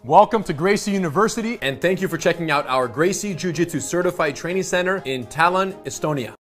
Welcome to Gracie University, and thank you for checking out our Gracie Jiu-Jitsu Certified Training Center in Tallinn, Estonia.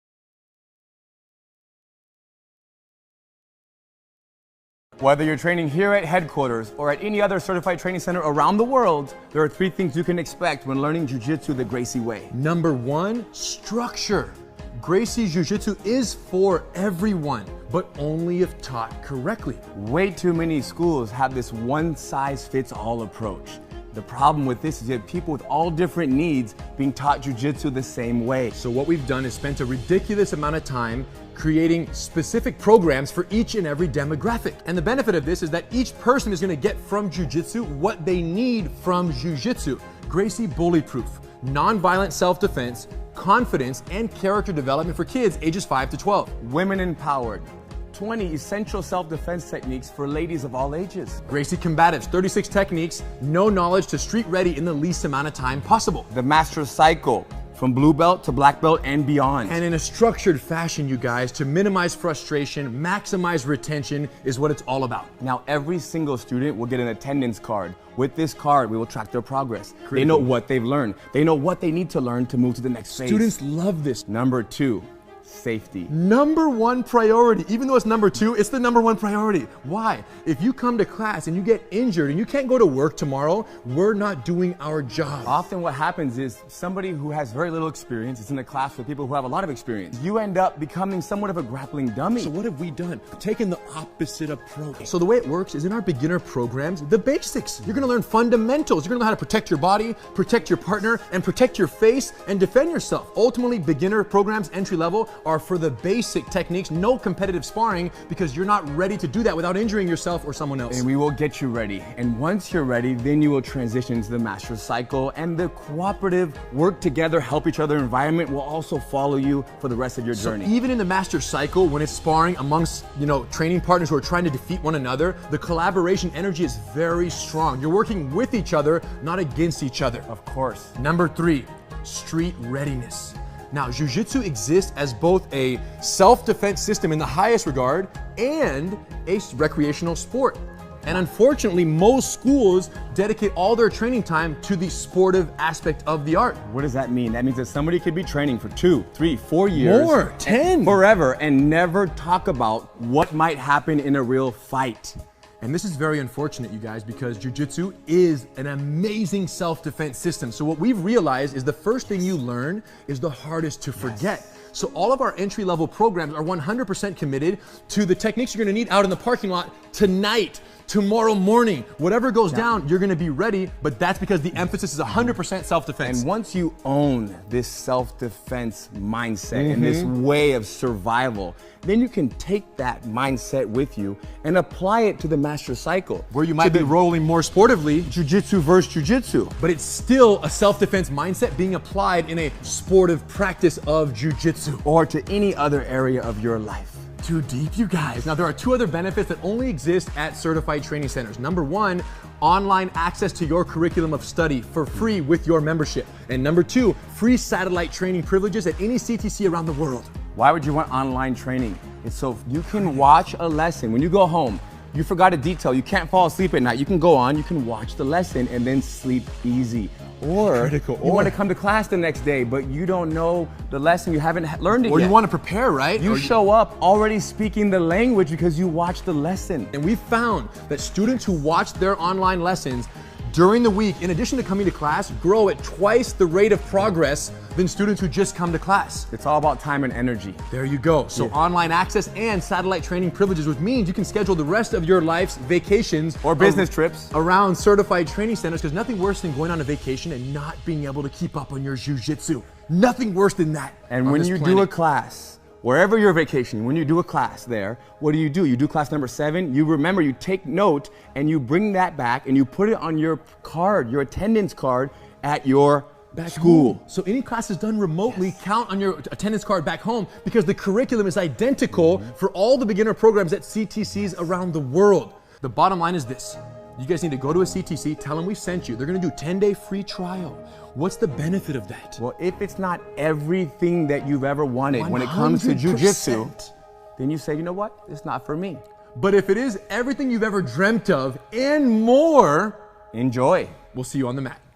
Whether you're training here at headquarters or at any other certified training center around the world, there are 3 things you can expect when learning Jiu-Jitsu the Gracie way. Number 1, structure. Gracie Jiu-Jitsu is for everyone, but only if taught correctly. Way too many schools have this one-size-fits-all approach. The problem with this is you have people with all different needs being taught Jiu-Jitsu the same way. So what we've done is spent a ridiculous amount of time creating specific programs for each and every demographic. And the benefit of this is that each person is going to get from Jiu-Jitsu what they need from Jiu-Jitsu. Gracie Bullyproof, non-violent self-defense, confidence, and character development for kids ages 5 to 12. Women empowered. 20 essential self-defense techniques for ladies of all ages. Gracie Combatives, 36 techniques, no knowledge to street ready in the least amount of time possible. The Master Cycle, from blue belt to black belt and beyond. And in a structured fashion, you guys, to minimize frustration, maximize retention is what it's all about. Now, every single student will get an attendance card. With this card, we will track their progress. Critical. They know what they've learned. They know what they need to learn to move to the next phase. Students love this. Number 2, safety. Number 1 priority. Even though it's number 2, it's the number 1 priority. Why? If you come to class and you get injured and you can't go to work tomorrow, we're not doing our job. Often what happens is somebody who has very little experience is in a class with people who have a lot of experience. You end up becoming somewhat of a grappling dummy. So what have we done? Taken the opposite approach. So the way it works is in our beginner programs, the basics. You're gonna learn fundamentals. You're gonna know how to protect your body, protect your partner, and protect your face and defend yourself. Ultimately, beginner programs, entry level, are for the basic techniques, no competitive sparring, because you're not ready to do that without injuring yourself or someone else. And we will get you ready. And once you're ready, then you will transition into the Master Cycle, and the cooperative, work together, help each other environment will also follow you for the rest of your journey. So even in the Master Cycle, when it's sparring amongst, training partners who are trying to defeat one another, the collaboration energy is very strong. You're working with each other, not against each other. Of course. Number 3, street readiness. Now, Jiu-Jitsu exists as both a self-defense system in the highest regard and a recreational sport. And unfortunately, most schools dedicate all their training time to the sportive aspect of the art. What does that mean? That means that somebody could be training for 2, 3, 4 years. More, 10. Forever, and never talk about what might happen in a real fight. And this is very unfortunate, you guys, because Jiu-Jitsu is an amazing self-defense system. So what we've realized is the first thing you learn is the hardest to forget. Yes. So all of our entry-level programs are 100% committed to the techniques you're gonna need out in the parking lot tonight, tomorrow morning. Whatever goes down, you're gonna be ready, but that's because the emphasis is 100% self-defense. And once you own this self-defense mindset and this way of survival, then you can take that mindset with you and apply it to the Master Cycle. Where you might be rolling more sportively. Jiu-Jitsu versus Jiu-Jitsu. But it's still a self-defense mindset being applied in a sportive practice of Jiu-Jitsu. Or to any other area of your life. Too deep, you guys. Now, there are 2 other benefits that only exist at certified training centers. Number 1, online access to your curriculum of study for free with your membership. And number 2, free satellite training privileges at any CTC around the world. Why would you want online training? It's so you can watch a lesson. When you go home, you forgot a detail, you can't fall asleep at night, you can go on, you can watch the lesson and then sleep easy. Or you want to come to class the next day, but you don't know the lesson, you haven't learned it yet. Or you want to prepare, right? You show up already speaking the language because you watched the lesson. And we found that students who watch their online lessons during the week, in addition to coming to class, grow at twice the rate of progress than students who just come to class. It's all about time and energy. There you go. So online access and satellite training privileges, which means you can schedule the rest of your life's vacations or business trips around certified training centers, because nothing worse than going on a vacation and not being able to keep up on your Jiu-Jitsu. Nothing worse than that. And when you do a class, wherever you're vacationing, when you do a class there, what do? You do class number 7, you remember, you take note, and you bring that back and you put it on your card, your attendance card at your school. Home. So any classes done remotely count on your attendance card back home, because the curriculum is identical for all the beginner programs at CTCs around the world. The bottom line is this. You guys need to go to a CTC, tell them we sent you. They're gonna do a 10-day free trial. What's the benefit of that? Well, if it's not everything that you've ever wanted when it comes to Jiu-Jitsu, then you say, you know what, it's not for me. But if it is everything you've ever dreamt of and more, enjoy. We'll see you on the mat.